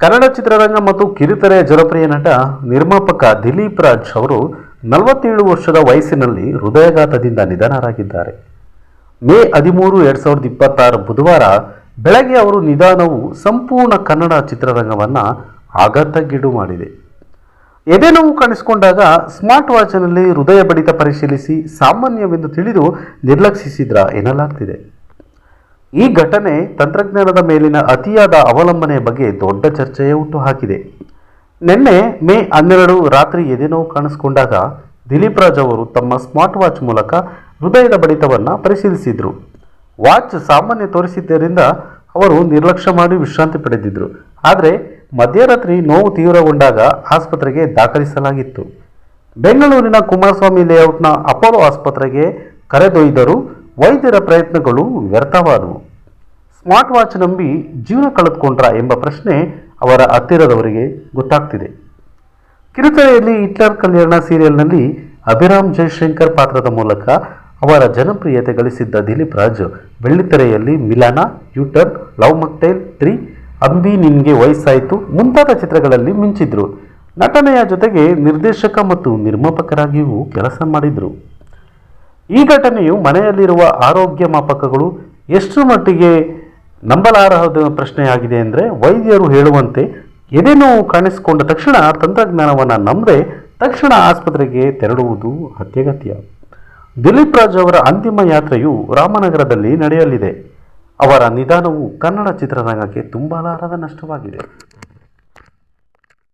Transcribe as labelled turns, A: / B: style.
A: ಕನ್ನಡ ಚಿತ್ರರಂಗ ಮತ್ತು ಕಿರುತೆರೆಯ ಜನಪ್ರಿಯ ನಟ ನಿರ್ಮಾಪಕ ದಿಲೀಪ್ ರಾಜ್ ಅವರು 47 ವರ್ಷದ ವಯಸ್ಸಿನಲ್ಲಿ ಹೃದಯಾಘಾತದಿಂದ ನಿಧನರಾಗಿದ್ದಾರೆ. ಮೇ 13, 2026 ಬುಧವಾರ ಬೆಳಗ್ಗೆ ಅವರು ನಿಧನವು ಸಂಪೂರ್ಣ ಕನ್ನಡ ಚಿತ್ರರಂಗವನ್ನು ಆಘಾತಕ್ಕೀಡು ಮಾಡಿದೆ. ಎದೆನೋವು ಕಾಣಿಸಿಕೊಂಡಾಗ ಸ್ಮಾರ್ಟ್ ವಾಚ್ನಲ್ಲಿ ಹೃದಯ ಬಡಿತ ಪರಿಶೀಲಿಸಿ ಸಾಮಾನ್ಯವೆಂದು ತಿಳಿದು ನಿರ್ಲಕ್ಷಿಸಿದ್ರ ಎನ್ನಲಾಗ್ತಿದೆ. ಈ ಘಟನೆ ತಂತ್ರಜ್ಞಾನದ ಮೇಲಿನ ಅತಿಯಾದ ಅವಲಂಬನೆಯ ಬಗ್ಗೆ ದೊಡ್ಡ ಚರ್ಚೆಯೇ ಹುಟ್ಟುಹಾಕಿದೆ. ನಿನ್ನೆ ಮೇ 12 ರಾತ್ರಿ ಎದೆನೋವು ಕಾಣಿಸಿಕೊಂಡಾಗ ದಿಲೀಪ್ ರಾಜ್ ಅವರು ತಮ್ಮ ಸ್ಮಾರ್ಟ್ ವಾಚ್ ಮೂಲಕ ಹೃದಯದ ಬಡಿತವನ್ನು ಪರಿಶೀಲಿಸಿದರು. ವಾಚ್ ಸಾಮಾನ್ಯ ತೋರಿಸಿದ್ದರಿಂದ ಅವರು ನಿರ್ಲಕ್ಷ್ಯ ಮಾಡಿ ವಿಶ್ರಾಂತಿ ಪಡೆದಿದ್ದರು. ಆದರೆ ಮಧ್ಯರಾತ್ರಿ ನೋವು ತೀವ್ರಗೊಂಡಾಗ ಆಸ್ಪತ್ರೆಗೆ ದಾಖಲಿಸಲಾಗಿತ್ತು. ಬೆಂಗಳೂರಿನ ಕುಮಾರಸ್ವಾಮಿ ಲೇಔಟ್ನ ಅಪೋಲೋ ಆಸ್ಪತ್ರೆಗೆ ಕರೆದೊಯ್ದರೂ ವೈದ್ಯರ ಪ್ರಯತ್ನಗಳು ವ್ಯರ್ಥವಾದವು. ಸ್ಮಾರ್ಟ್ ವಾಚ್ ನಂಬಿ ಜೀವನ ಕಳೆದುಕೊಂಡ್ರಾ ಎಂಬ ಪ್ರಶ್ನೆ ಅವರ ಹತ್ತಿರದವರಿಗೆ ಗೊತ್ತಾಗ್ತಿದೆ. ಕಿರುತೆರೆಯಲ್ಲಿ ಹಿಟ್ಲರ್ ಕಲ್ಯಾಣ ಸೀರಿಯಲ್ನಲ್ಲಿ ಅಭಿರಾಮ್ ಜಯಶಂಕರ್ ಪಾತ್ರದ ಮೂಲಕ ಅವರ ಜನಪ್ರಿಯತೆ ಗಳಿಸಿದ್ದ ದಿಲೀಪ್ ರಾಜ್ ಬೆಳ್ಳಿತೆರೆಯಲ್ಲಿ Milana, U turn, love mocktail 3, Ambi Ninge Vayassaytu ಮುಂತಾದ ಚಿತ್ರಗಳಲ್ಲಿ ಮಿಂಚಿದ್ರು. ನಟನೆಯ ಜೊತೆಗೆ ನಿರ್ದೇಶಕ ಮತ್ತು ನಿರ್ಮಾಪಕರಾಗಿಯೂ ಕೆಲಸ ಮಾಡಿದರು. ಈ ಘಟನೆಯು ಮನೆಯಲ್ಲಿರುವ ಆರೋಗ್ಯ ಮಾಪಕಗಳು ಎಷ್ಟು ಮಟ್ಟಿಗೆ ನಂಬಲಾರಹದ ಪ್ರಶ್ನೆಯಾಗಿದೆ ಅಂದರೆ, ವೈದ್ಯರು ಹೇಳುವಂತೆ ಎದೆನೋವು ಕಾಣಿಸಿಕೊಂಡ ತಕ್ಷಣ ತಂತ್ರಜ್ಞಾನವನ್ನು ನಂಬದೆ ತಕ್ಷಣ ಆಸ್ಪತ್ರೆಗೆ ತೆರಳುವುದು ಅತ್ಯಗತ್ಯ. ದಿಲೀಪ್ ರಾಜ್ ಅವರ ಅಂತಿಮ ಯಾತ್ರೆಯು ರಾಮನಗರದಲ್ಲಿ ನಡೆಯಲಿದೆ. ಅವರ ನಿಧನವು ಕನ್ನಡ ಚಿತ್ರರಂಗಕ್ಕೆ ತುಂಬಲಾರದ ನಷ್ಟವಾಗಿದೆ.